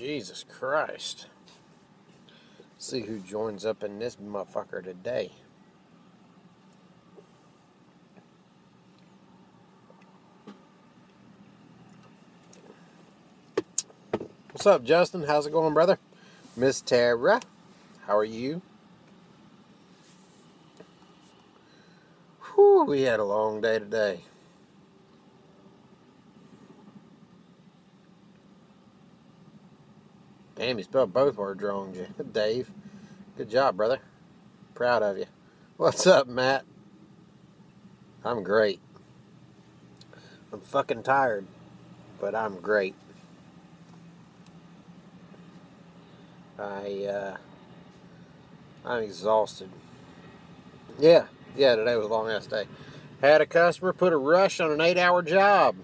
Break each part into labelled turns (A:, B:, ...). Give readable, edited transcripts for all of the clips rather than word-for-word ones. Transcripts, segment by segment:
A: Jesus Christ. See who joins up in this motherfucker today. What's up, Justin? How's it going, brother? Miss Tara, how are you? Whew, we had a long day today. Damn, you spelled both words wrong, Dave. Good job, brother. Proud of you. What's up, Matt? I'm great. I'm fucking tired, but I'm great. I'm exhausted. Yeah, today was a long ass day. Had a customer put a rush on an 8-hour job.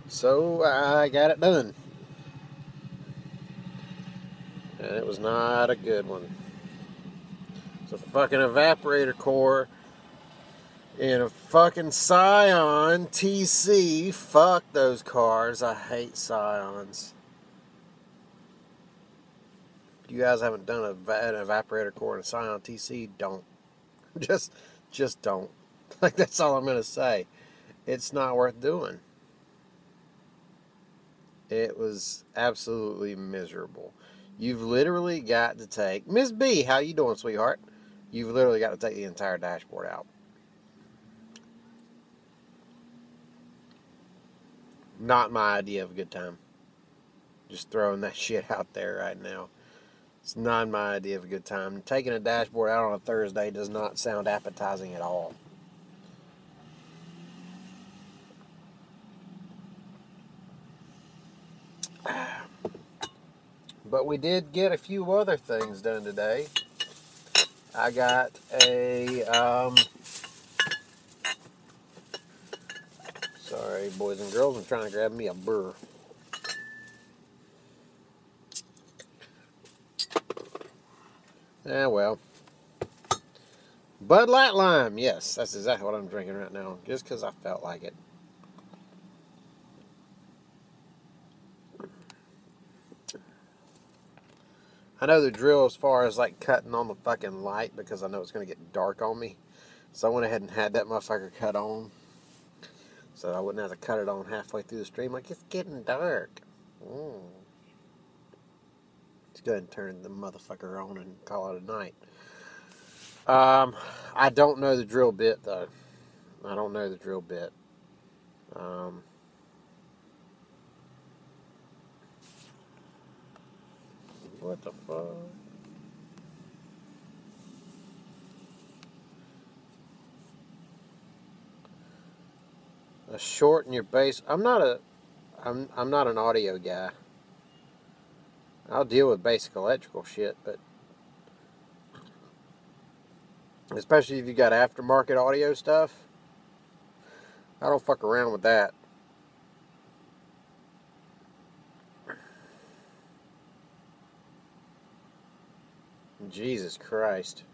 A: So I got it done. And it was not a good one. It's a fucking evaporator core in a fucking Scion TC. Fuck those cars. I hate Scions. If you guys haven't done an evaporator core in a Scion TC, don't. Just don't. Like, that's all I'm going to say. It's not worth doing. It was absolutely miserable. You've literally got to take... Miss B, how you doing, sweetheart? You've literally got to take the entire dashboard out. Not my idea of a good time. Just throwing that shit out there right now. It's not my idea of a good time. Taking a dashboard out on a Thursday does not sound appetizing at all. But we did get a few other things done today. I got a... sorry, boys and girls. I'm trying to grab me a burr. Well. Bud Light Lime. Yes, that's exactly what I'm drinking right now. Just because I felt like it. I know the drill as far as like cutting on the fucking light because I know it's going to get dark on me. So I went ahead and had that motherfucker cut on. So I wouldn't have to cut it on halfway through the stream. Like, it's getting dark. Let's go ahead and turn the motherfucker on and call it a night. I don't know the drill bit, though. I don't know the drill bit. What the fuck? A short in your bass. I'm not an audio guy. I'll deal with basic electrical shit, but especially if you got aftermarket audio stuff, I don't fuck around with that. Jesus Christ.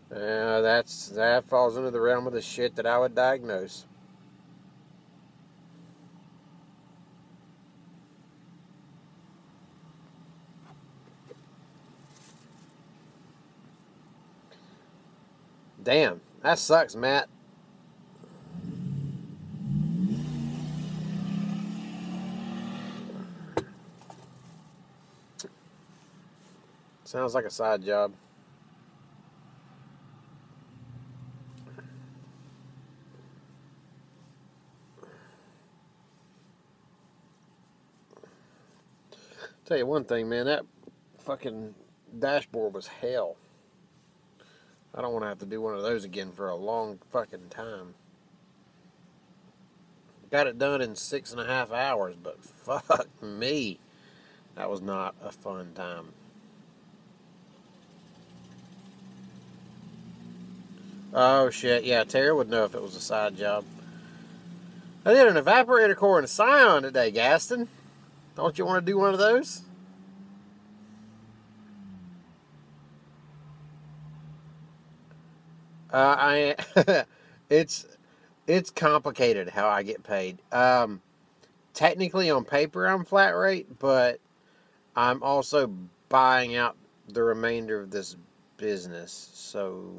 A: That falls into the realm of the shit that I would diagnose. Damn, that sucks, Matt. Sounds like a side job. Tell you one thing, man, that fucking dashboard was hell. I don't want to have to do one of those again for a long fucking time. Got it done in 6.5 hours, but fuck me. That was not a fun time. Oh shit, yeah, Tara would know if it was a side job. I did an evaporator core and a Scion today, Gaston. Don't you want to do one of those? It's it's complicated how I get paid. Technically on paper I'm flat rate, but I'm also buying out the remainder of this business. So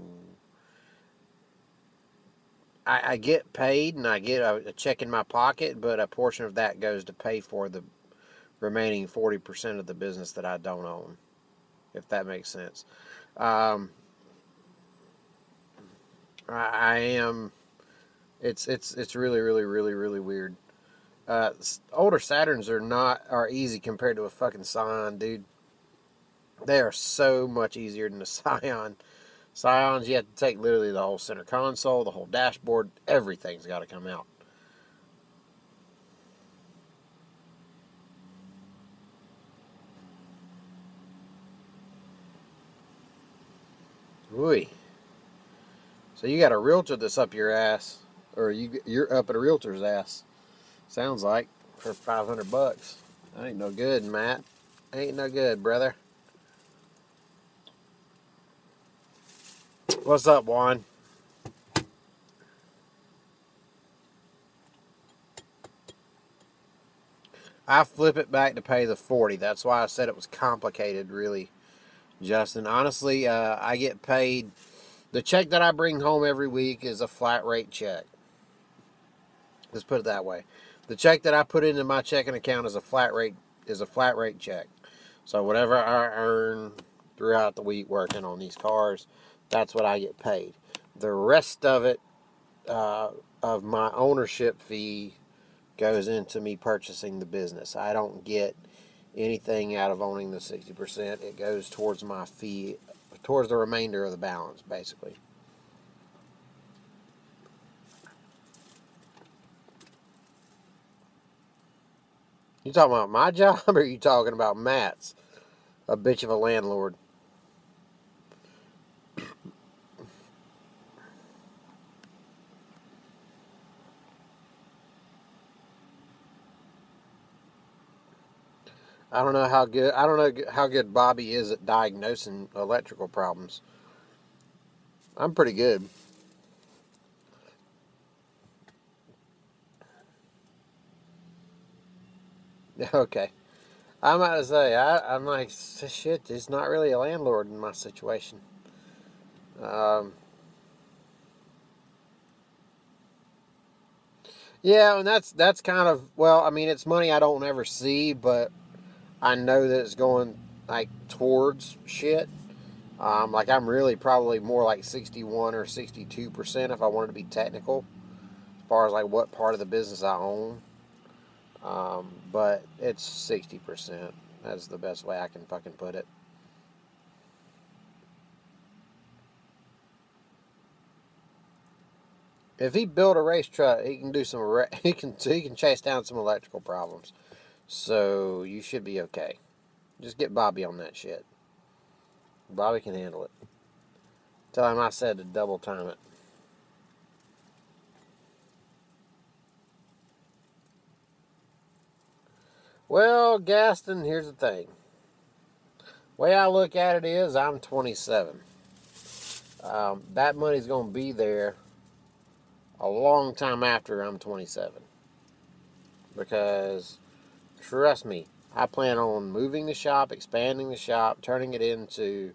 A: I get paid and I get a check in my pocket, but a portion of that goes to pay for the remaining 40% of the business that I don't own, if that makes sense. Um, I am. It's really really weird. Older Saturns are easy compared to a fucking Scion, dude. They are so much easier than a Scion. Scions, you have to take literally the whole center console, the whole dashboard, everything's got to come out. Ooh. So you got a realtor that's up your ass, or you're up at a realtor's ass. Sounds like for $500. That ain't no good, Matt. Ain't no good, brother. What's up, Juan? I flip it back to pay the 40. That's why I said it was complicated, really, Justin. Honestly, I get paid. The check that I bring home every week is a flat rate check. Let's put it that way. The check that I put into my checking account is a flat rate check. So whatever I earn throughout the week working on these cars, that's what I get paid. The rest of it, of my ownership fee, goes into me purchasing the business. I don't get anything out of owning the 60%. It goes towards my fee, towards the remainder of the balance, basically. You talking about my job, or are you talking about Matt's? A bitch of a landlord. I don't know how good Bobby is at diagnosing electrical problems. I'm pretty good. Okay. I'm about to say, I'm like, shit, there's not really a landlord in my situation. Um, yeah, and that's kind of, well, I mean, it's money I don't ever see, but I know that it's going, like, towards shit. Like, I'm really probably more like 61 or 62% if I wanted to be technical, as far as, like, what part of the business I own. But it's 60%. That's the best way I can fucking put it. If he built a race truck, he can do some. He can chase down some electrical problems. So you should be okay. Just get Bobby on that shit. Bobby can handle it. Tell him I said to double time it. Well, Gaston, here's the thing. Way I look at it is, I'm 27. That money's going to be there a long time after I'm 27. Because, trust me, I plan on moving the shop, expanding the shop, turning it into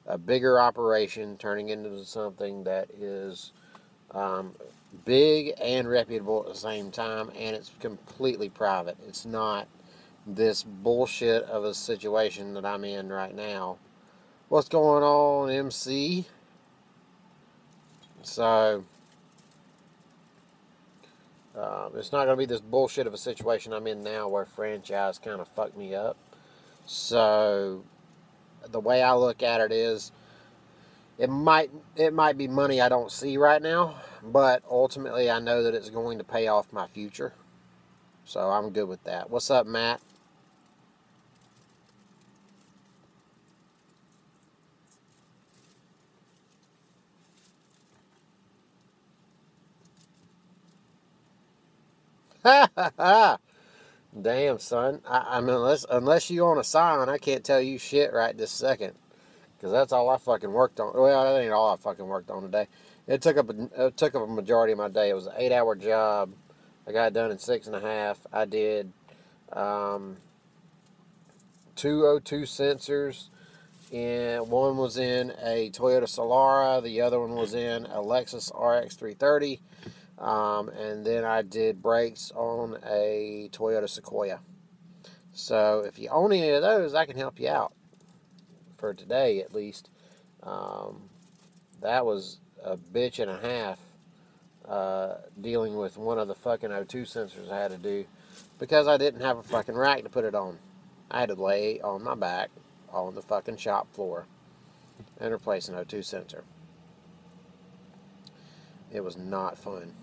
A: a bigger operation, turning it into something that is big and reputable at the same time, and it's completely private. It's not this bullshit of a situation that I'm in right now. What's going on, MC? So, it's not going to be this bullshit of a situation I'm in now where franchise kind of fucked me up. So, the way I look at it is, it might be money I don't see right now, but ultimately I know that it's going to pay off my future. So I'm good with that. What's up, Matt? Damn, son. I mean, unless you own a Scion, I can't tell you shit right this second. Because that's all I fucking worked on. Well, that ain't all I fucking worked on today. It took up a majority of my day. It was an 8-hour job. I got it done in 6.5. I did 202 sensors, and one was in a Toyota Solara, the other one was in a Lexus RX 330, and then I did brakes on a Toyota Sequoia. So if you own any of those, I can help you out for today at least. That was a bitch and a half dealing with one of the fucking O2 sensors I had to do because I didn't have a fucking rack to put it on. I had to lay on my back on the fucking shop floor and replace an O2 sensor. It was not fun.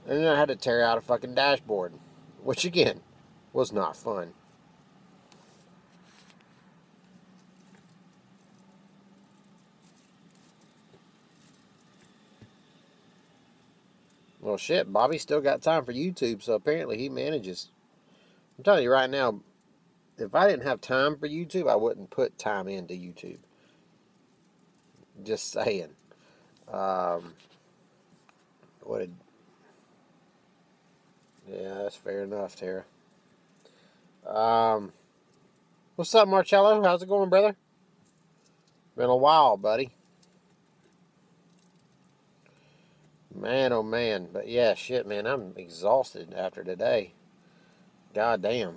A: And then I had to tear out a fucking dashboard, which again was not fun. Well, shit, Bobby still got time for YouTube, so apparently he manages. I'm telling you right now, if I didn't have time for YouTube, I wouldn't put time into YouTube. Just saying. What did? Yeah, that's fair enough, Tara. What's up, Marcello? How's it going, brother? Been a while, buddy. Man, oh man. But yeah, shit, man, I'm exhausted after today. God damn.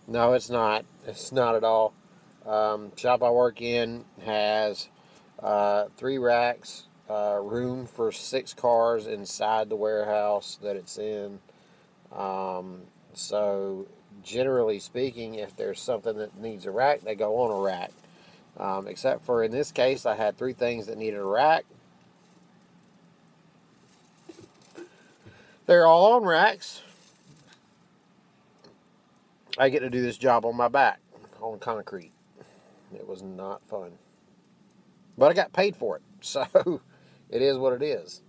A: No, it's not. It's not at all. Shop I work in has 3 racks, room for 6 cars inside the warehouse that it's in. So, generally speaking, if there's something that needs a rack, they go on a rack. Except for in this case, I had 3 things that needed a rack. They're all on racks. I get to do this job on my back, on concrete. It was not fun. But I got paid for it, so it is what it is.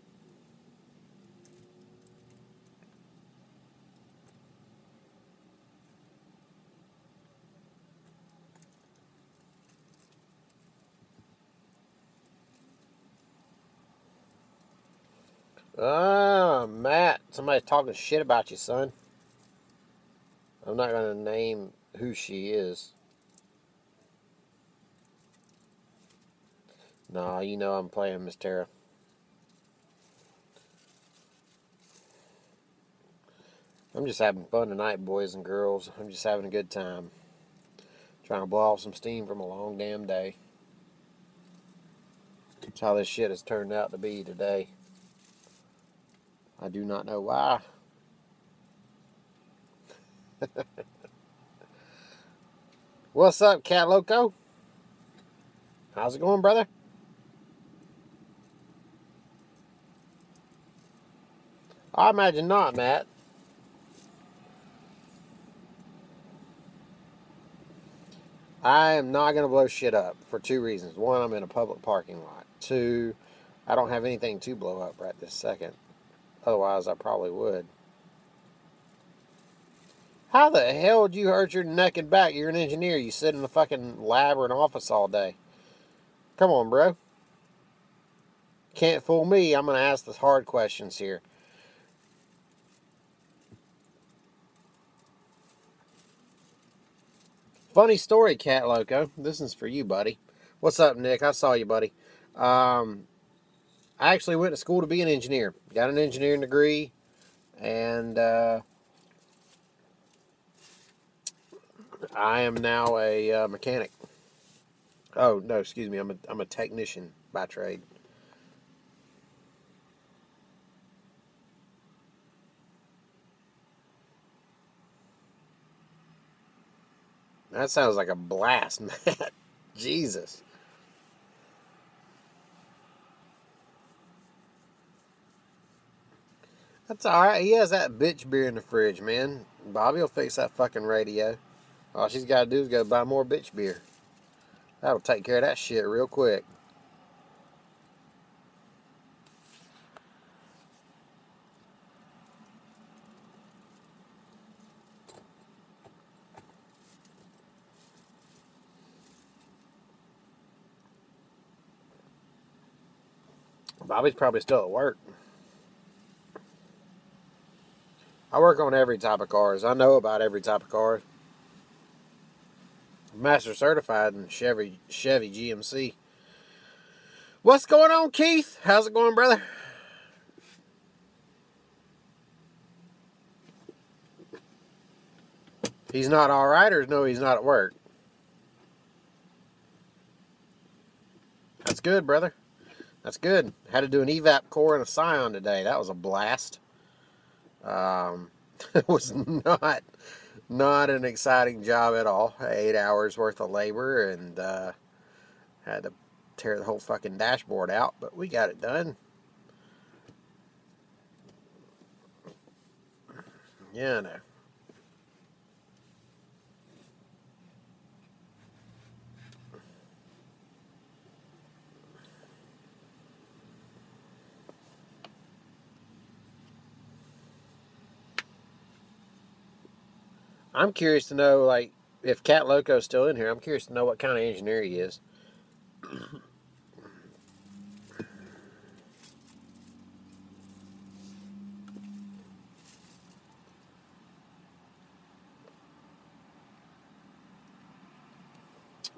A: Ah, Matt, somebody's talking shit about you, son. I'm not going to name who she is. Nah, you know I'm playing, Miss Tara. I'm just having fun tonight, boys and girls. I'm just having a good time. Trying to blow off some steam from a long damn day. That's how this shit has turned out to be today. I do not know why. What's up, Cat Loco? How's it going, brother? I imagine not, Matt. I am not going to blow shit up for 2 reasons. 1, I'm in a public parking lot. 2, I don't have anything to blow up right this second. Otherwise, I probably would. How the hell would you hurt your neck and back? You're an engineer. You sit in a fucking lab or an office all day. Come on, bro. Can't fool me. I'm going to ask the hard questions here. Funny story, Cat Loco. This is for you, buddy. What's up, Nick? I saw you, buddy. I actually went to school to be an engineer. Got an engineering degree. And I am now a mechanic. Oh, no, excuse me. I'm a technician by trade. That sounds like a blast, Matt. Jesus. That's alright. He has that bitch beer in the fridge, man. Bobby will fix that fucking radio. All she's got to do is go buy more bitch beer. That'll take care of that shit real quick. Bobby's probably still at work. I work on every type of cars. I know about every type of cars. Master certified in Chevy GMC. What's going on, Keith? How's it going, brother? He's not all right, or no, he's not at work? That's good, brother. That's good. Had to do an evap core and a Scion today. That was a blast. It was not an exciting job at all. 8 hours worth of labor, and had to tear the whole fucking dashboard out, but we got it done. Yeah, I know. I'm curious to know, like, if Cat Loco's still in here. I'm curious to know what kind of engineer he is.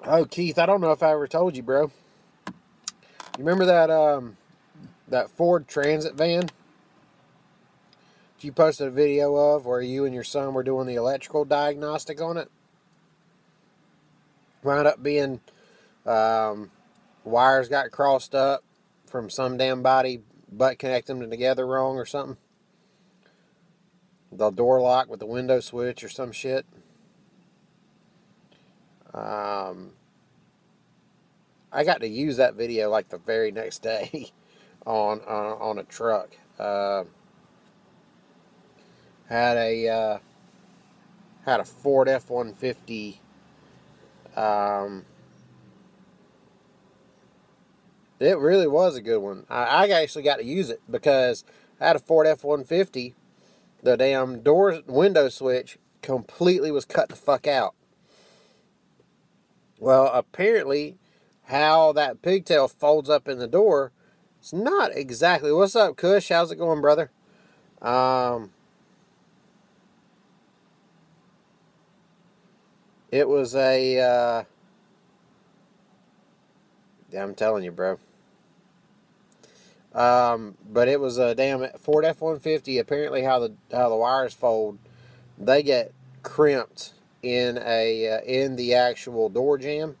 A: Oh, Keith, I don't know if I ever told you, bro. You remember that Ford Transit van you posted a video of where you and your son were doing the electrical diagnostic on it? Wound up being wires got crossed up from some damn body butt connecting them together wrong or something. The door lock with the window switch or some shit. I got to use that video like the very next day on a truck. Had a Ford F-150. It really was a good one. I actually got to use it because I had a Ford F-150. The damn window switch completely was cut the fuck out. Well, apparently, how that pigtail folds up in the door, it's not exactly. What's up, Kush? How's it going, brother? It was a. I'm telling you, bro. But it was a damn Ford F-150. Apparently, how the wires fold, they get crimped in the actual door jamb,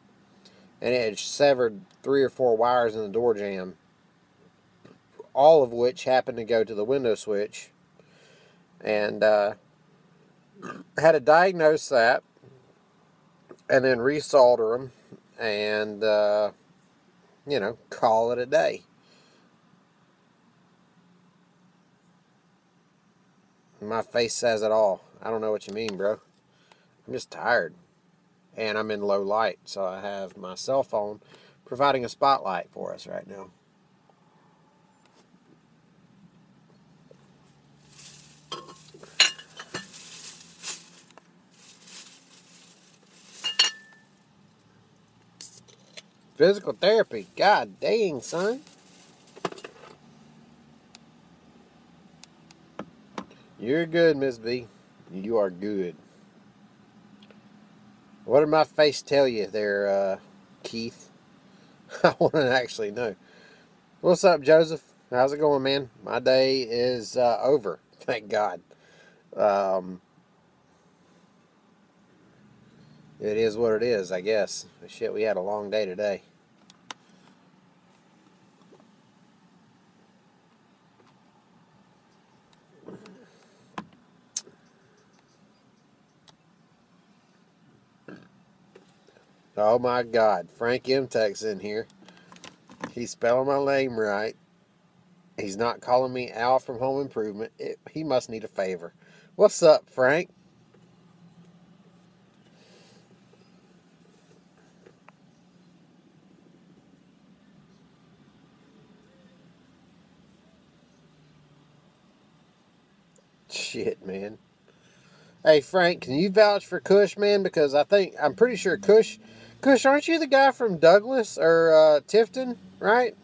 A: and it had severed 3 or 4 wires in the door jamb, all of which happened to go to the window switch, and had to diagnose that, and then resolder them, and call it a day. My face says it all. I don't know what you mean, bro. I'm just tired. And I'm in low light, so I have my cell phone providing a spotlight for us right now. Physical therapy. God dang, son. You're good, Miss B. You are good. What did my face tell you there, Keith? I want to actually know. What's up, Joseph? How's it going, man? My day is over. Thank God. It is what it is, I guess. Shit, we had a long day today. Oh my God, Frank M-Tech's in here. He's spelling my name right. He's not calling me Al from Home Improvement. He must need a favor. What's up, Frank? Shit, man. Hey, Frank, can you vouch for Kush, man? Because I'm pretty sure Kush, aren't you the guy from Douglas or Tifton, right?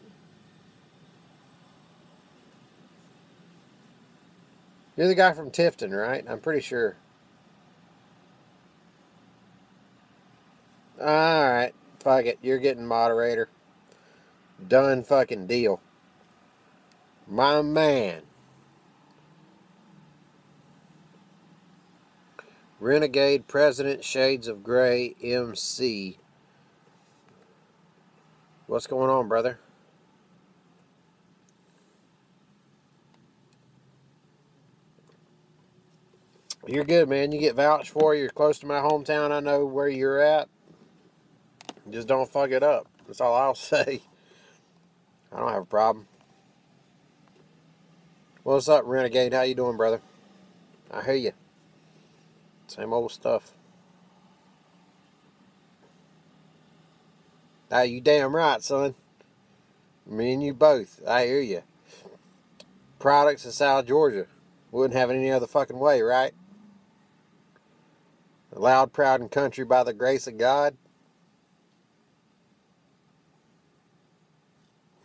A: You're the guy from Tifton, right? I'm pretty sure. Alright. Fuck it. You're getting moderator. Done fucking deal. My man. Renegade President Shades of Grey MC. What's going on, brother? You're good, man. You get vouched for. You're close to my hometown. I know where you're at. Just don't fuck it up. That's all I'll say. I don't have a problem. What's up, Renegade? How you doing, brother? I hear you. Same old stuff. Ah, you damn right, son. Me and you both. I hear you. Products of South Georgia. Wouldn't have it any other fucking way, right? Loud, proud, and country by the grace of God.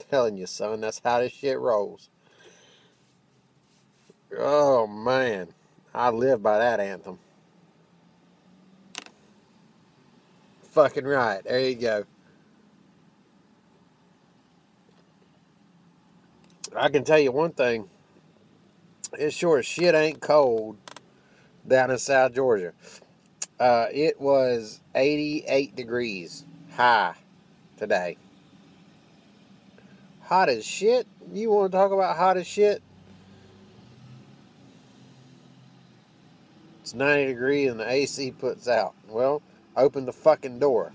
A: Telling you, son, that's how this shit rolls. Oh, man. I live by that anthem. Fucking right. There you go. I can tell you one thing. It sure as shit ain't cold down in South Georgia. It was 88 degrees high today. Hot as shit? You want to talk about hot as shit? It's 90 degrees and the AC puts out. Well, open the fucking door.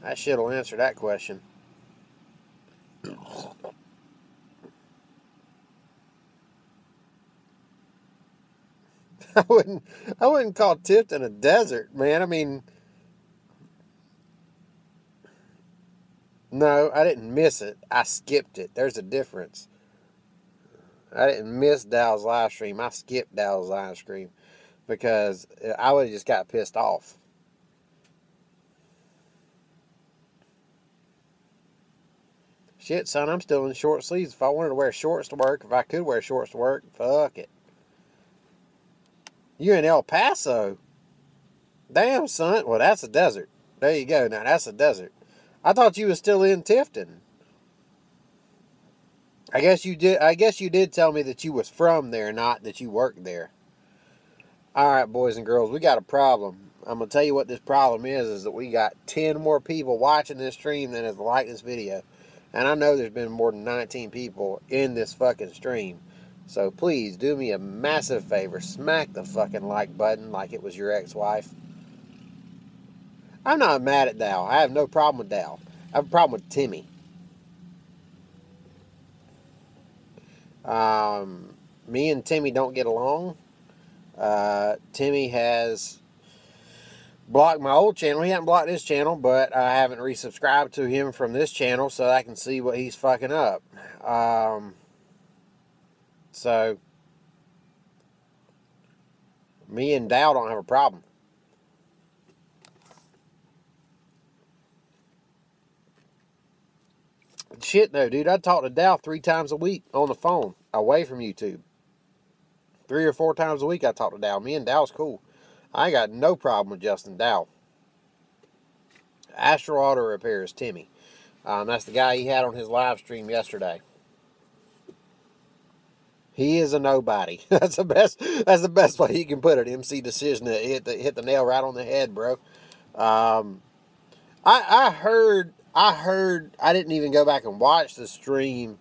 A: That shit'll answer that question. I wouldn't call Tifton a desert, man. I mean, no, I didn't miss it. I skipped it. There's a difference. I didn't miss Dow's live stream. I skipped Dow's live stream because I would have just got pissed off. Shit, son, I'm still in short sleeves. If I wanted to wear shorts to work, if I could wear shorts to work, fuck it. You're in El Paso? Damn, son. Well, that's a desert. There you go. Now, that's a desert. I thought you was still in Tifton. I guess you did tell me that you was from there, not that you worked there. All right, boys and girls, we got a problem. I'm going to tell you what this problem is that we got 10 more people watching this stream than has liked this video. And I know there's been more than 19 people in this fucking stream. So please do me a massive favor. Smack the fucking like button like it was your ex-wife. I'm not mad at Dow. I have no problem with Dow. I have a problem with Timmy. Me and Timmy don't get along. Timmy has blocked my old channel. He hasn't blocked this channel, but I haven't resubscribed to him from this channel so I can see what he's fucking up. So, me and Dow don't have a problem. Shit, though, dude. I talk to Dow 3 times a week on the phone, away from YouTube. 3 or 4 times a week I talk to Dow. Me and Dow's cool. I ain't got no problem with Justin Dow. Astro Auto Repairs, Timmy. That's the guy he had on his live stream yesterday. He is a nobody. That's the best way you can put it. MC Decision to hit the nail right on the head, bro. I heard. I didn't even go back and watch the stream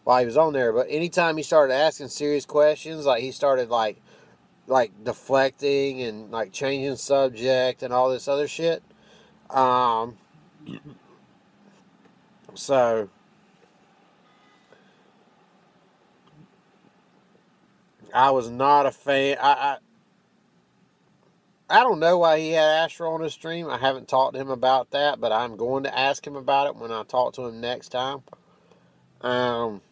A: while he was on there. But anytime he started asking serious questions, like he started like deflecting and like changing subject and all this other shit. So I was not a fan. I don't know why he had Astro on his stream. I haven't talked to him about that, but I'm going to ask him about it when I talk to him next time. I'm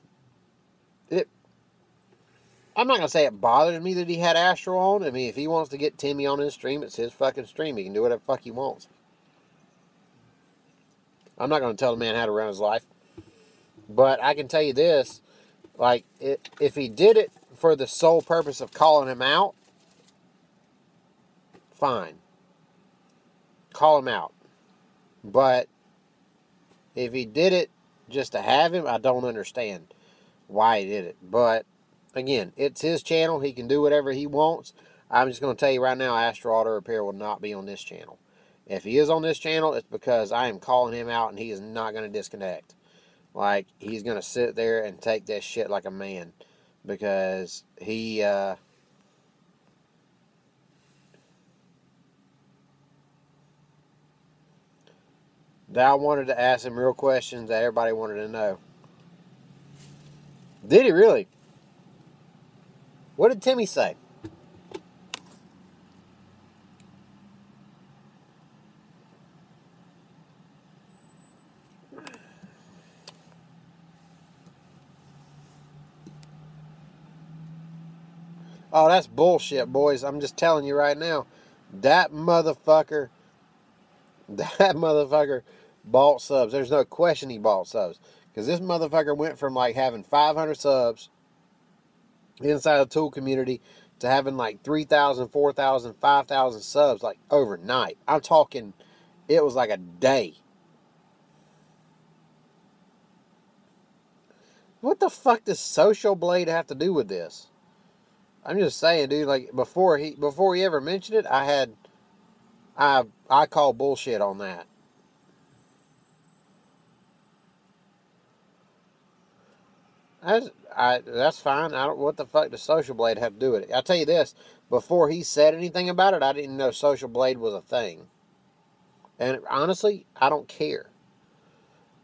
A: not going to say it bothers me that he had Astro on. I mean, if he wants to get Timmy on his stream, it's his fucking stream. He can do whatever the fuck he wants. I'm not going to tell the man how to run his life. But I can tell you this. Like, if he did it for the sole purpose of calling him out, fine. Call him out. But if he did it just to have him, I don't understand why he did it. But again, it's his channel. He can do whatever he wants. I'm just going to tell you right now, Astro Auto Repair will not be on this channel. If he is on this channel, it's because I am calling him out and he is not going to disconnect. Like, he's going to sit there and take that shit like a man. Because he, I wanted to ask him real questions that everybody wanted to know. Did he really? What did Timmy say? Oh, that's bullshit, boys. I'm just telling you right now. That motherfucker bought subs. There's no question he bought subs. Because this motherfucker went from like having 500 subs inside the tool community to having like 3,000, 4,000, 5,000 subs like overnight. I'm talking, it was like a day. What the fuck does Social Blade have to do with this? I'm just saying, dude, like before he ever mentioned it, I call bullshit on that. That's fine. What the fuck does Social Blade have to do with it? I'll tell you this, before he said anything about it, I didn't know Social Blade was a thing. And honestly, I don't care.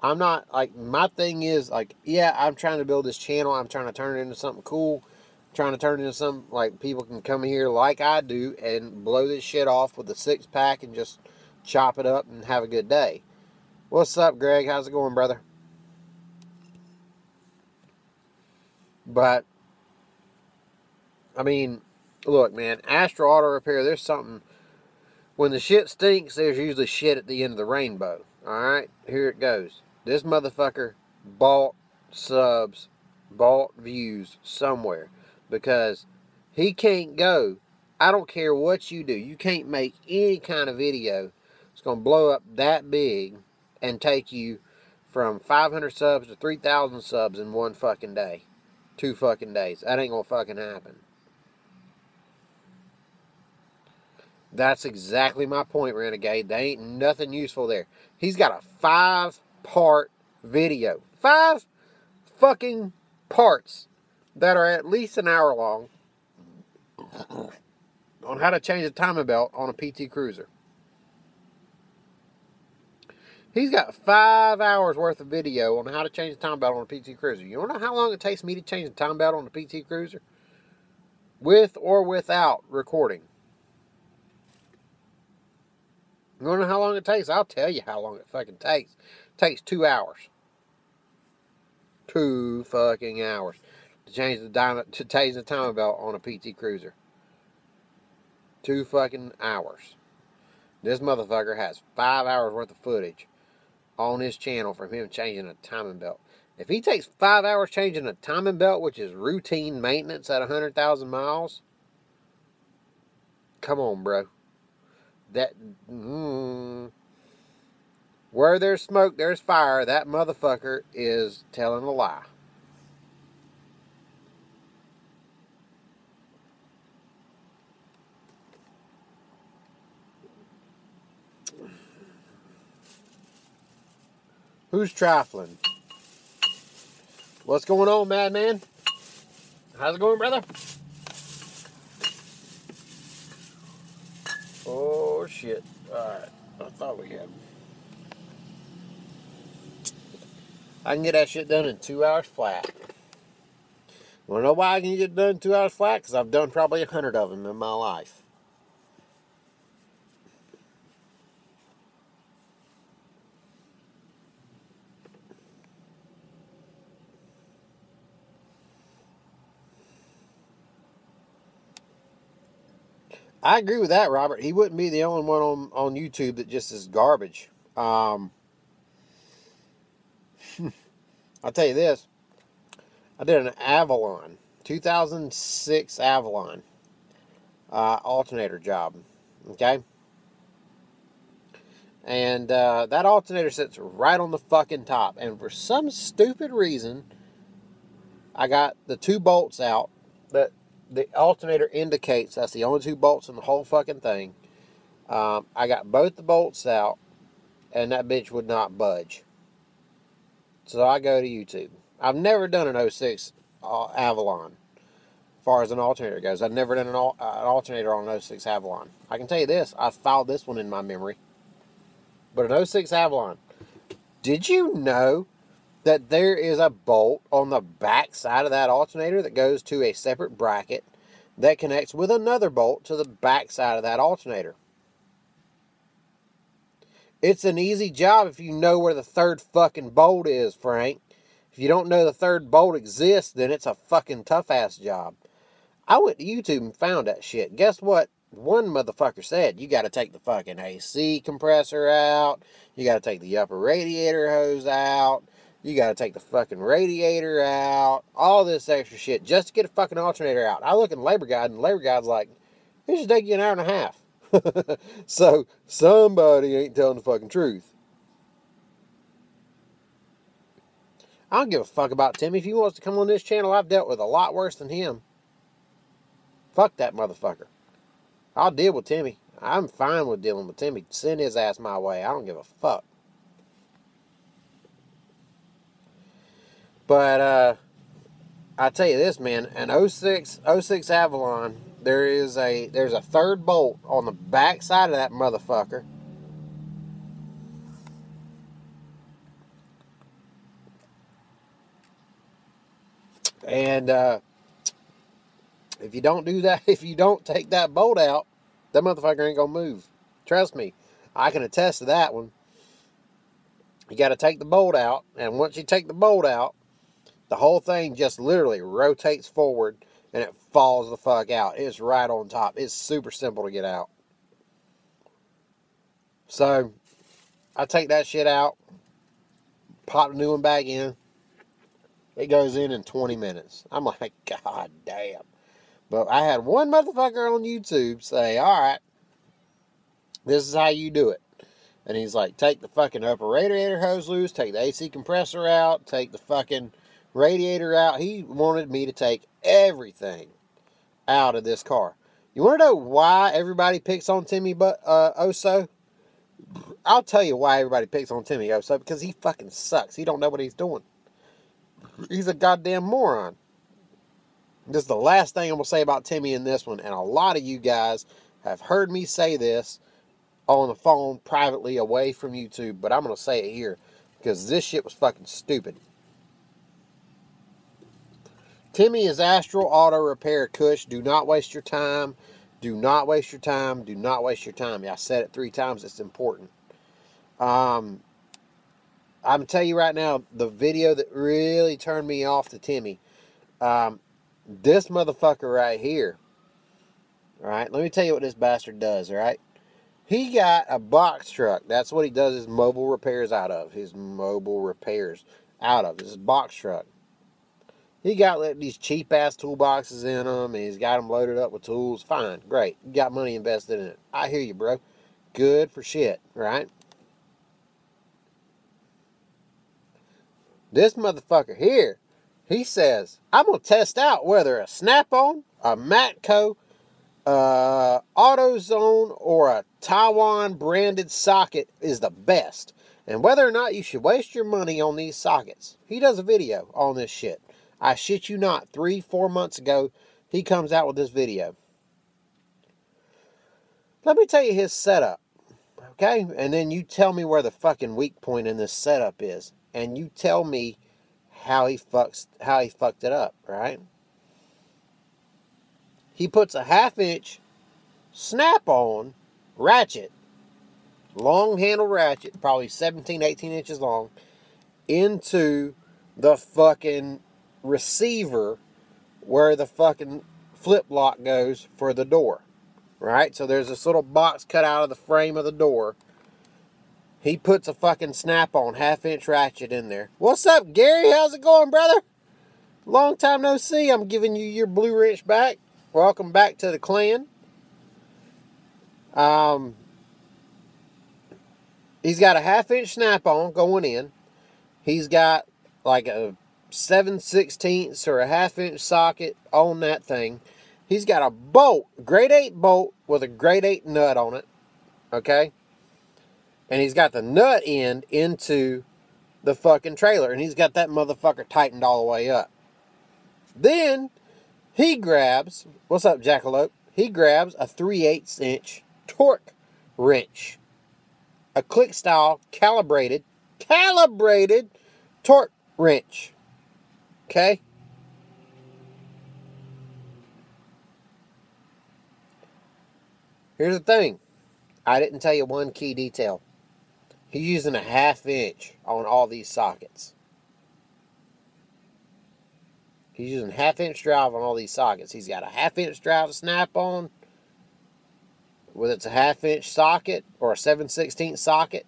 A: I'm not, like, my thing is, like, yeah, I'm trying to build this channel. I'm trying to turn it into something cool. I'm trying to turn it into something, like, people can come here like I do and blow this shit off with a 6-pack and just chop it up and have a good day. What's up, Greg? How's it going, brother? But, I mean, look, man, Astro Auto Repair, there's something, when the shit stinks, there's usually shit at the end of the rainbow. Alright, here it goes. This motherfucker bought subs, bought views somewhere. Because he can't go. I don't care what you do. You can't make any kind of video that's going to blow up that big and take you from 500 subs to 3,000 subs in one fucking day. 2 fucking days. That ain't going to fucking happen. That's exactly my point, Renegade. There ain't nothing useful there. He's got a 5-part video. 5 fucking parts that are at least an hour long on how to change the timing belt on a PT Cruiser. He's got 5 hours worth of video on how to change the timing belt on a PT Cruiser. You want to know how long it takes me to change the timing belt on a PT Cruiser? With or without recording. You want to know how long it takes? I'll tell you how long it fucking takes. It takes 2 hours. 2 fucking hours to change the timing belt on a PT Cruiser. 2 fucking hours. This motherfucker has 5 hours worth of footage on his channel from him changing a timing belt. If he takes 5 hours changing a timing belt, which is routine maintenance at 100,000 miles, come on, bro. Where there's smoke, there's fire. That motherfucker is telling a lie. Who's trifling? What's going on, madman? How's it going, brother? Oh, shit. Alright. I thought we had. I can get that shit done in 2 hours flat. Wanna know why I can get it done in 2 hours flat? Because I've done probably 100 of them in my life. I agree with that, Robert. He wouldn't be the only one on YouTube that just is garbage. I'll tell you this. I did an Avalon. 2006 Avalon alternator job. Okay? And that alternator sits right on the fucking top. And for some stupid reason, I got the 2 bolts out that the alternator indicates. That's the only 2 bolts in the whole fucking thing. I got both the bolts out, and that bitch would not budge. So I go to YouTube. I've never done an 06 Avalon. As far as an alternator goes, I've never done an alternator on an 06 Avalon. I can tell you this, I filed this one in my memory. But an 06 Avalon, did you know that there is a bolt on the back side of that alternator that goes to a separate bracket that connects with another bolt to the back side of that alternator? It's an easy job if you know where the 3rd fucking bolt is, Frank. If you don't know the 3rd bolt exists, then it's a fucking tough-ass job. I went to YouTube and found that shit. Guess what? One motherfucker said, you got to take the fucking AC compressor out. You got to take the upper radiator hose out. You got to take the fucking radiator out. All this extra shit just to get a fucking alternator out. I look in the labor guide, and the labor guide's like, it should take you an hour and a half. So, somebody ain't telling the fucking truth. I don't give a fuck about Timmy. If he wants to come on this channel, I've dealt with a lot worse than him. Fuck that motherfucker. I'll deal with Timmy. I'm fine with dealing with Timmy. Send his ass my way. I don't give a fuck. But, I tell you this, man. An 06 Avalon, there's a 3rd bolt on the back side of that motherfucker. And, if you don't do that, if you don't take that bolt out, that motherfucker ain't gonna move. Trust me, I can attest to that one. You got to take the bolt out, and once you take the bolt out, the whole thing just literally rotates forward, and it falls the fuck out. It's right on top. It's super simple to get out. So, I take that shit out, pop the new one back in. It goes in 20 minutes. I'm like, God damn. But I had one motherfucker on YouTube say, alright, this is how you do it. And he's like, take the fucking upper radiator hose loose, take the AC compressor out, take the fucking radiator out. He wanted me to take everything out of this car. You want to know why everybody picks on Timmy Oso? I'll tell you why everybody picks on Timmy Oso. Because he fucking sucks. He don't know what he's doing. He's a goddamn moron. This is the last thing I'm going to say about Timmy in this one. And a lot of you guys have heard me say this on the phone privately away from YouTube. But I'm going to say it here. Because this shit was fucking stupid. Timmy is Astral Auto Repair. Kush, do not waste your time. Do not waste your time. Do not waste your time. I said it 3 times. It's important. I'm going to tell you right now, the video that really turned me off to Timmy. This motherfucker right here. Alright, let me tell you what this bastard does, alright? He got a box truck. That's what he does his mobile repairs out of. His mobile repairs out of. His box truck. He got these cheap-ass toolboxes in them, and he's got them loaded up with tools. Fine, great. You got money invested in it. I hear you, bro. Good for shit, right? This motherfucker here, he says, I'm going to test out whether a Snap-on, a Matco, AutoZone, or a Taiwan-branded socket is the best, and whether or not you should waste your money on these sockets. He does a video on this shit. I shit you not, 3-4 months ago, he comes out with this video. Let me tell you his setup, okay? And then you tell me where the fucking weak point in this setup is. And you tell me how he fucked it up, right? He puts a 1/2-inch Snap-on ratchet, long handle ratchet, probably 17, 18 inches long, into the fucking receiver where the fucking flip lock goes for the door, right? So there's this little box cut out of the frame of the door. He puts a fucking Snap-on 1/2-inch ratchet in there. What's up, Gary? How's it going, brother? Long time no see. I'm giving you your blue wrench back. Welcome back to the clan. He's got a 1/2-inch snap-on going in. He's got like a 7/16 or a 1/2-inch socket on that thing. He's got a bolt, grade 8 bolt with a grade 8 nut on it. Okay? And he's got the nut end into the fucking trailer. And he's got that motherfucker tightened all the way up. Then he grabs, what's up, Jackalope? He grabs a 3/8-inch torque wrench. A click style calibrated torque wrench. Okay? Here's the thing. I didn't tell you one key detail. He's using a 1/2-inch on all these sockets. He's using 1/2-inch drive on all these sockets. He's got a 1/2-inch drive to snap on, whether it's a 1/2-inch socket or a 7/16 socket.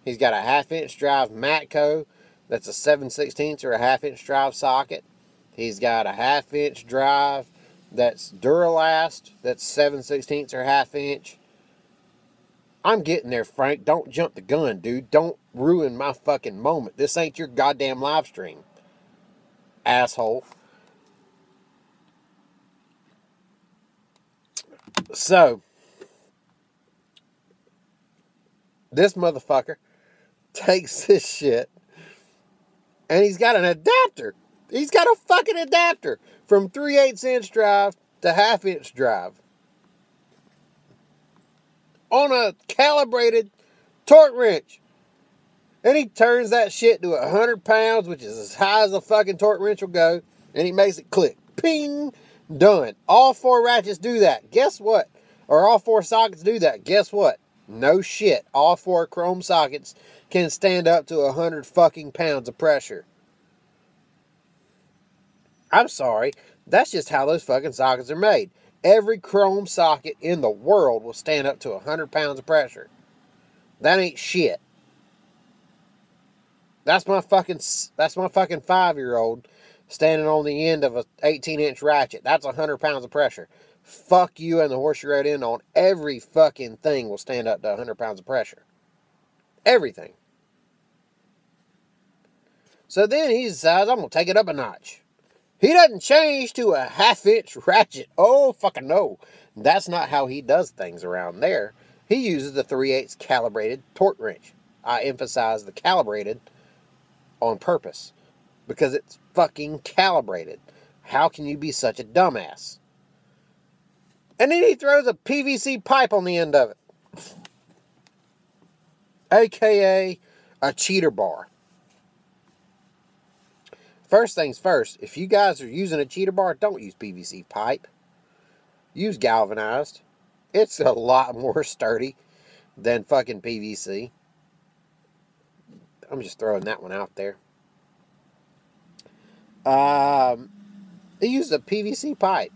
A: He's got a 1/2-inch drive Matco that's a 7/16 or a 1/2-inch drive socket. He's got a 1/2-inch drive that's Duralast that's 7/16 or 1/2-inch. I'm getting there, Frank. Don't jump the gun, dude. Don't ruin my fucking moment. This ain't your goddamn live stream, asshole. So, this motherfucker takes this shit and he's got an adapter. He's got a fucking adapter from 3/8-inch drive to 1/2-inch drive on a calibrated torque wrench. And he turns that shit to 100 pounds, which is as high as a fucking torque wrench will go, and he makes it click. Ping! Done. All 4 ratchets do that. Guess what? Or all 4 sockets do that. Guess what? No shit. All 4 chrome sockets can stand up to 100 fucking pounds of pressure. I'm sorry. That's just how those fucking sockets are made. Every chrome socket in the world will stand up to 100 pounds of pressure. That ain't shit. That's my fucking 5-year-old standing on the end of a 18-inch ratchet. That's 100 pounds of pressure. Fuck you and the horse you rode in on. Every fucking thing will stand up to 100 pounds of pressure. Everything. So then he decides, I'm going to take it up a notch. He doesn't change to a 1/2-inch ratchet. Oh, fucking no. That's not how he does things around there. He uses the 3/8 calibrated torque wrench. I emphasize the calibrated on purpose. Because it's fucking calibrated. How can you be such a dumbass? And then he throws a PVC pipe on the end of it. AKA a cheater bar. First things first, if you guys are using a cheater bar, don't use PVC pipe. Use galvanized. It's a lot more sturdy than fucking PVC. I'm just throwing that one out there. He used a PVC pipe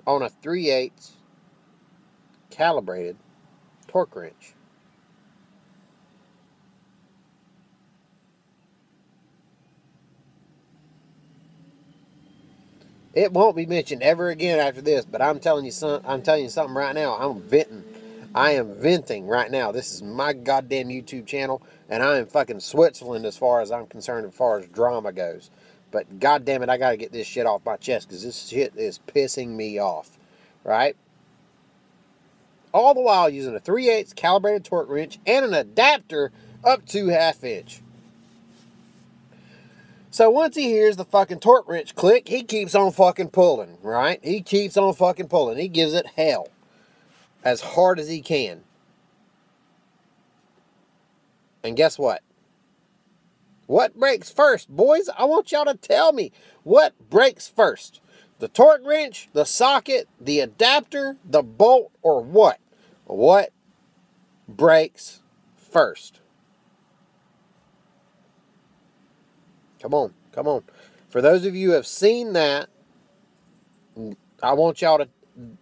A: on a 3/8 calibrated torque wrench. It won't be mentioned ever again after this, but I'm telling you something right now. I'm venting. I am venting right now. This is my goddamn YouTube channel, and I am fucking Switzerland as far as I'm concerned, as far as drama goes. But goddamn it, I gotta get this shit off my chest because this shit is pissing me off, right? All the while using a 3/8 calibrated torque wrench and an adapter up to 1/2-inch. So once he hears the fucking torque wrench click, he keeps on fucking pulling, right? He keeps on fucking pulling. He gives it hell. As hard as he can. And guess what? What breaks first, boys? I want y'all to tell me. What breaks first? The torque wrench, the socket, the adapter, the bolt, or what? What breaks first? Come on, come on. For those of you who have seen that, I want y'all to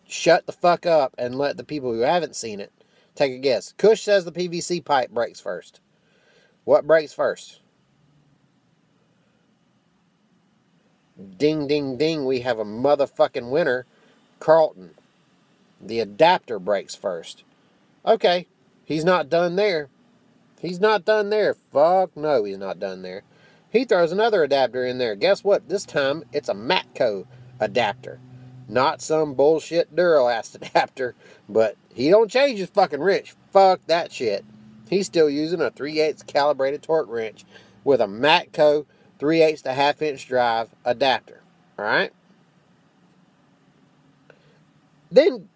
A: shut the fuck up and let the people who haven't seen it take a guess. Kush says the PVC pipe breaks first. What breaks first? Ding, ding, ding, we have a motherfucking winner. Carlton. The adapter breaks first. Okay, he's not done there. He's not done there. Fuck no, he's not done there. He throws another adapter in there. Guess what? This time, it's a Matco adapter. Not some bullshit Duralast adapter. But he don't change his fucking wrench. Fuck that shit. He's still using a 3/8 calibrated torque wrench with a Matco 3/8 to half-inch drive adapter. Alright? Then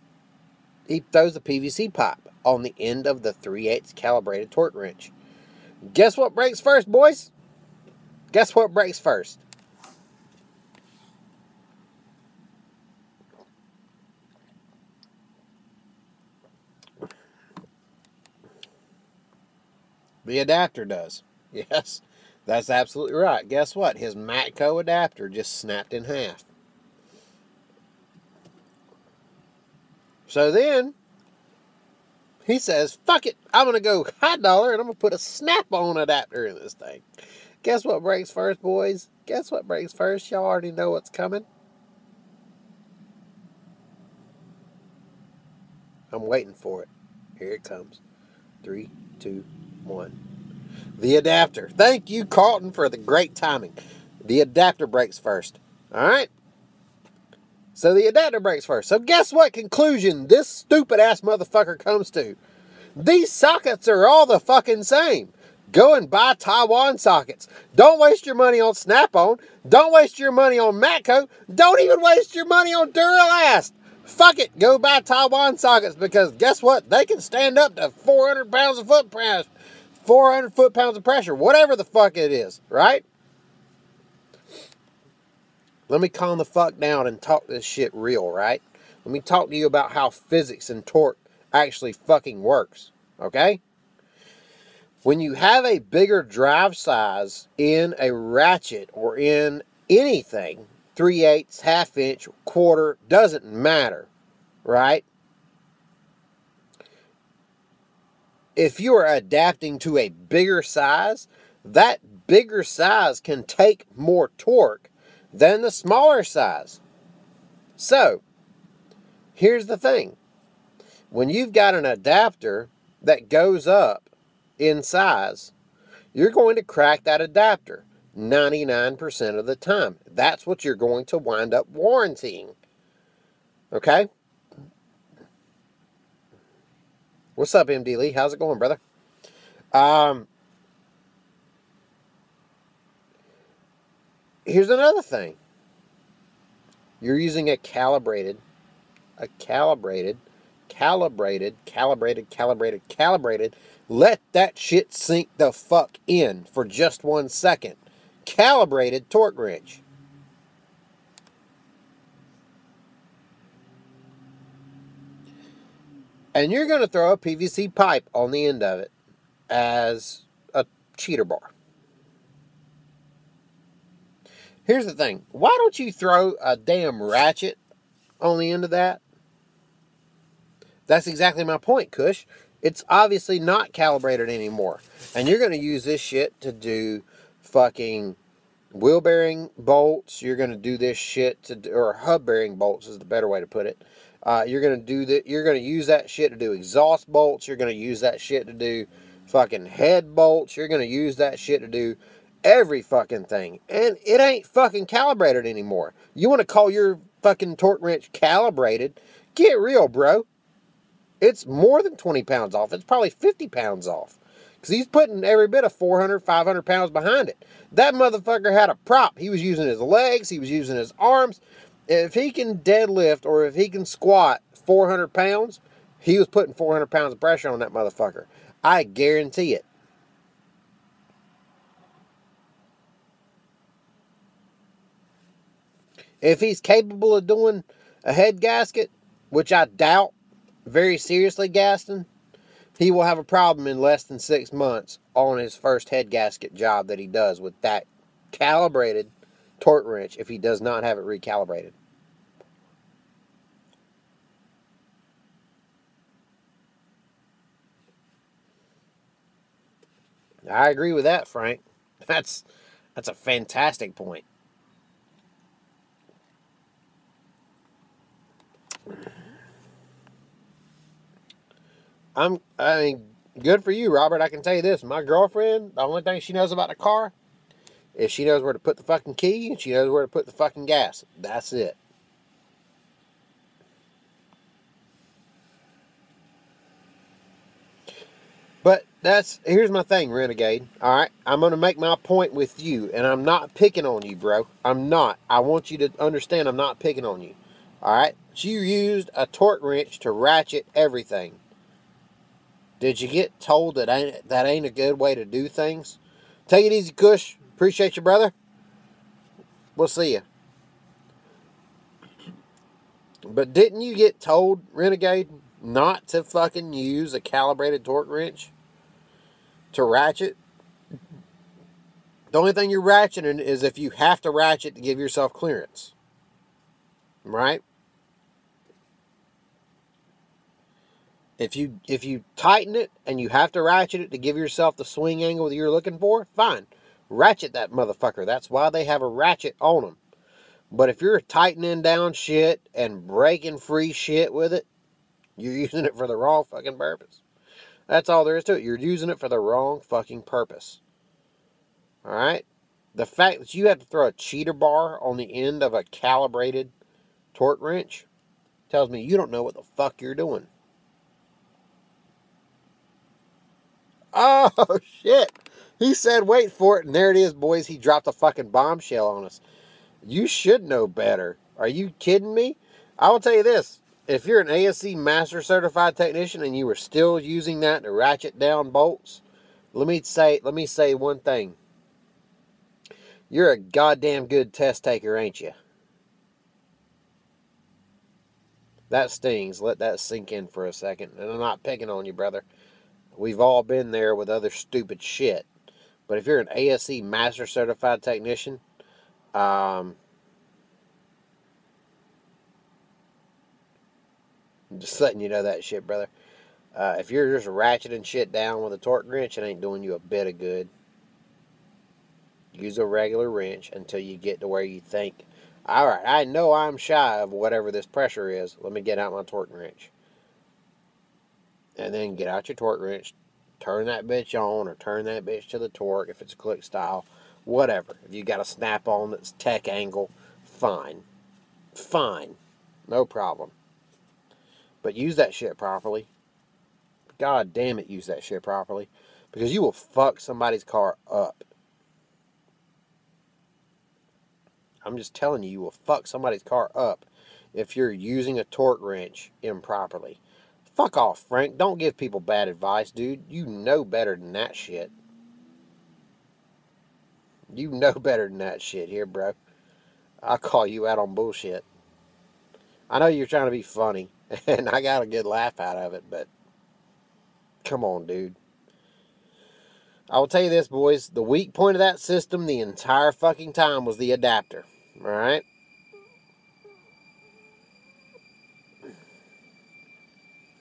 A: he throws the PVC pipe on the end of the 3/8 calibrated torque wrench. Guess what breaks first, boys? Guess what breaks first? The adapter does. Yes, that's absolutely right. Guess what? His Matco adapter just snapped in half. So then, he says, fuck it, I'm going to go high dollar and I'm going to put a snap-on adapter in this thing. Guess what breaks first, boys? Guess what breaks first? Y'all already know what's coming. I'm waiting for it. Here it comes. 3, 2, 1. The adapter. Thank you, Carlton, for the great timing. The adapter breaks first. Alright? So the adapter breaks first. So guess what conclusion this stupid-ass motherfucker comes to? These sockets are all the fucking same. Go and buy Taiwan sockets. Don't waste your money on Snap-on. Don't waste your money on Matco. Don't even waste your money on Duralast. Fuck it. Go buy Taiwan sockets because guess what? They can stand up to 400 pounds of foot pressure. 400 foot-pounds of pressure. Whatever the fuck it is. Right? Let me calm the fuck down and talk this shit real, right? Let me talk to you about how physics and torque actually fucking works. Okay? When you have a bigger drive size in a ratchet or in anything, 3/8, half-inch, quarter, doesn't matter, right? If you are adapting to a bigger size, that bigger size can take more torque than the smaller size. So, here's the thing. When you've got an adapter that goes up in size, you're going to crack that adapter 99% of the time. That's what you're going to wind up warrantying. Okay? What's up, MD Lee? How's it going, brother? Here's another thing. You're using a calibrated. Let that shit sink the fuck in for just 1 second. Calibrated torque wrench. And you're going to throw a PVC pipe on the end of it as a cheater bar. Here's the thing. Why don't you throw a damn ratchet on the end of that? That's exactly my point, Kush. It's obviously not calibrated anymore. And you're going to use this shit to do fucking wheel bearing bolts. You're going to do this shit to, or hub bearing bolts is the better way to put it. You're going to do that. You're going to use that shit to do exhaust bolts. You're going to use that shit to do fucking head bolts. You're going to use that shit to do every fucking thing. And it ain't fucking calibrated anymore. You want to call your fucking torque wrench calibrated? Get real, bro. It's more than 20 pounds off. It's probably 50 pounds off. Because he's putting every bit of 400, 500 pounds behind it. That motherfucker had a prop. He was using his legs. He was using his arms. If he can deadlift or if he can squat 400 pounds, he was putting 400 pounds of pressure on that motherfucker. I guarantee it. If he's capable of doing a head gasket, which I doubt very seriously, Gaston, he will have a problem in less than 6 months on his first head gasket job that he does with that calibrated torque wrench if he does not have it recalibrated. I agree with that, Frank. That's a fantastic point. I mean, good for you, Robert. I can tell you this. My girlfriend, the only thing she knows about the car is she knows where to put the fucking key and she knows where to put the fucking gas. That's it. But here's my thing, Renegade. Alright? I'm going to make my point with you, and I'm not picking on you, bro. I'm not. I want you to understand I'm not picking on you. Alright? You used a torque wrench to ratchet everything. Did you get told that ain't a good way to do things? Take it easy, Kush. Appreciate you, brother. We'll see you. But didn't you get told, Renegade, not to fucking use a calibrated torque wrench to ratchet? The only thing you're ratcheting is if you have to ratchet to give yourself clearance. Right? If you tighten it and you have to ratchet it to give yourself the swing angle that you're looking for, fine. Ratchet that motherfucker. That's why they have a ratchet on them. But if you're tightening down shit and breaking free shit with it, you're using it for the wrong fucking purpose. That's all there is to it. You're using it for the wrong fucking purpose. Alright? The fact that you have to throw a cheater bar on the end of a calibrated torque wrench tells me you don't know what the fuck you're doing. Oh, shit. He said, wait for it, and there it is, boys. He dropped a fucking bombshell on us. You should know better. Are you kidding me? I will tell you this. If you're an ASE Master Certified Technician and you were still using that to ratchet down bolts, let me say one thing. You're a goddamn good test taker, ain't you? That stings. Let that sink in for a second. And I'm not picking on you, brother. We've all been there with other stupid shit. But if you're an ASE Master Certified Technician, just letting you know that shit, brother. If you're just ratcheting shit down with a torque wrench, it ain't doing you a bit of good. Use a regular wrench until you get to where you think, alright, I know I'm shy of whatever this pressure is. Let me get out my torque wrench. And then get out your torque wrench, turn that bitch on, or turn that bitch to the torque if it's a click style. Whatever. If you got a snap-on that's tech angle, fine. Fine. No problem. But use that shit properly. God damn it, use that shit properly. Because you will fuck somebody's car up. I'm just telling you, you will fuck somebody's car up if you're using a torque wrench improperly. Fuck off, Frank. Don't give people bad advice, dude. You know better than that shit. You know better than that shit here, bro. I'll call you out on bullshit. I know you're trying to be funny, and I got a good laugh out of it, but come on, dude. I will tell you this, boys. The weak point of that system the entire fucking time was the adapter. Alright?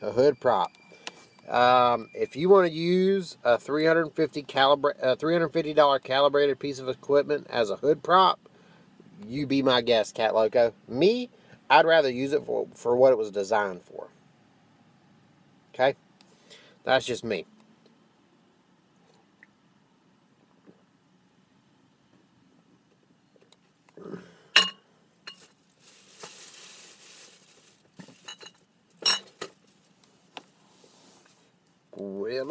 A: A hood prop. If you want to use a $350 calibrated piece of equipment as a hood prop, you be my guest, Cat Loco. Me, I'd rather use it for what it was designed for. Okay? That's just me.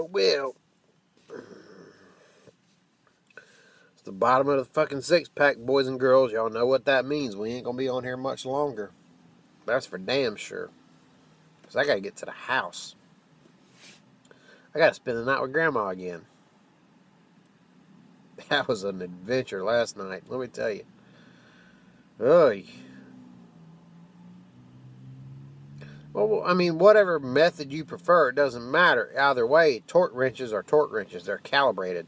A: Well. It's the bottom of the fucking six-pack, boys and girls. Y'all know what that means. We ain't gonna be on here much longer. That's for damn sure. Because I gotta get to the house. I gotta spend the night with Grandma again. That was an adventure last night, let me tell you. Oy. Well, I mean, whatever method you prefer, it doesn't matter. Either way, torque wrenches are torque wrenches. They're calibrated.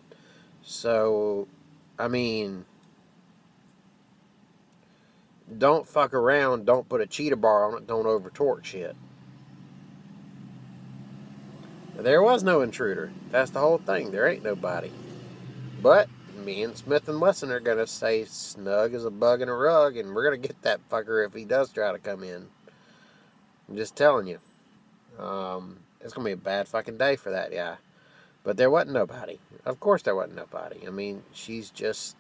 A: So, I mean, don't fuck around. Don't put a cheetah bar on it. Don't over torque shit. There was no intruder. That's the whole thing. There ain't nobody. But me and Smith & Wesson are going to stay snug as a bug in a rug, and we're going to get that fucker if he does try to come in. I'm just telling you. It's going to be a bad fucking day for that guy. But there wasn't nobody. Of course there wasn't nobody. I mean, she's just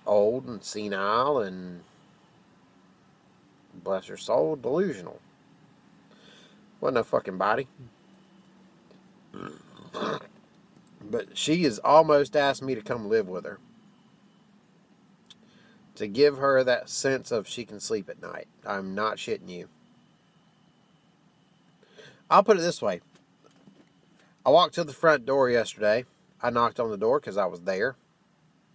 A: old and senile and, bless her soul, delusional. Wasn't no fucking body. But she has almost asked me to come live with her, to give her that sense of she can sleep at night. I'm not shitting you. I'll put it this way. I walked to the front door yesterday. I knocked on the door because I was there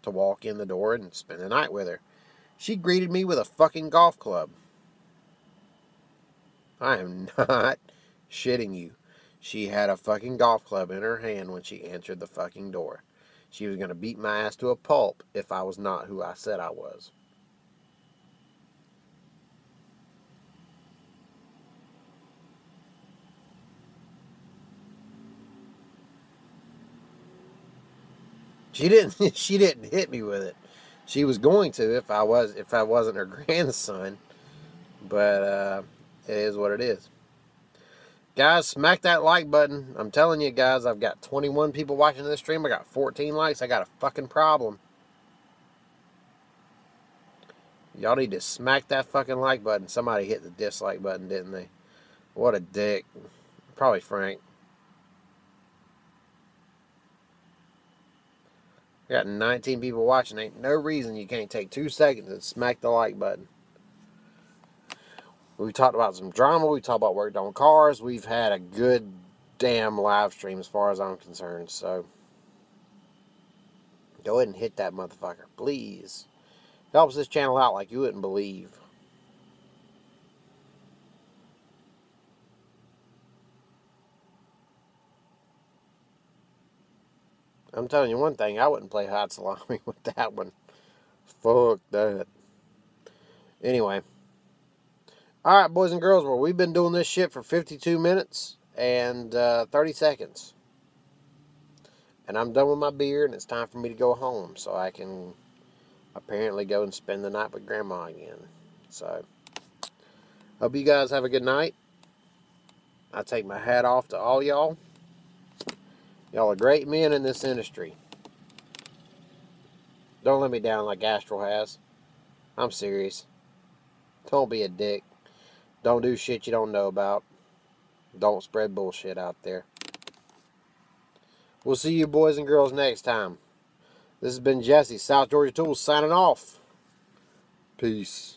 A: to walk in the door and spend the night with her. She greeted me with a fucking golf club. I am not shitting you. She had a fucking golf club in her hand when she answered the fucking door. She was going to beat my ass to a pulp if I was not who I said I was. She didn't hit me with it. She was going to if I wasn't her grandson. But it is what it is. Guys, smack that like button. I'm telling you guys, I've got 21 people watching this stream. I got 14 likes. I got a fucking problem. Y'all need to smack that fucking like button. Somebody hit the dislike button, didn't they? What a dick. Probably Frank. I got 19 people watching. Ain't no reason you can't take 2 seconds and smack the like button. We talked about some drama. We talked about worked on cars. We've had a good damn live stream as far as I'm concerned. So, go ahead and hit that motherfucker, please. Helps this channel out like you wouldn't believe. I'm telling you one thing, I wouldn't play hot salami with that one. Fuck that. Anyway. Alright, boys and girls, well, we've been doing this shit for 52 minutes and 30 seconds. And I'm done with my beer, and it's time for me to go home so I can apparently go and spend the night with Grandma again. So, hope you guys have a good night. I take my hat off to all y'all. Y'all are great men in this industry. Don't let me down like Astral has. I'm serious. Don't be a dick. Don't do shit you don't know about. Don't spread bullshit out there. We'll see you boys and girls next time. This has been Jesse, South Georgia Tools, signing off. Peace.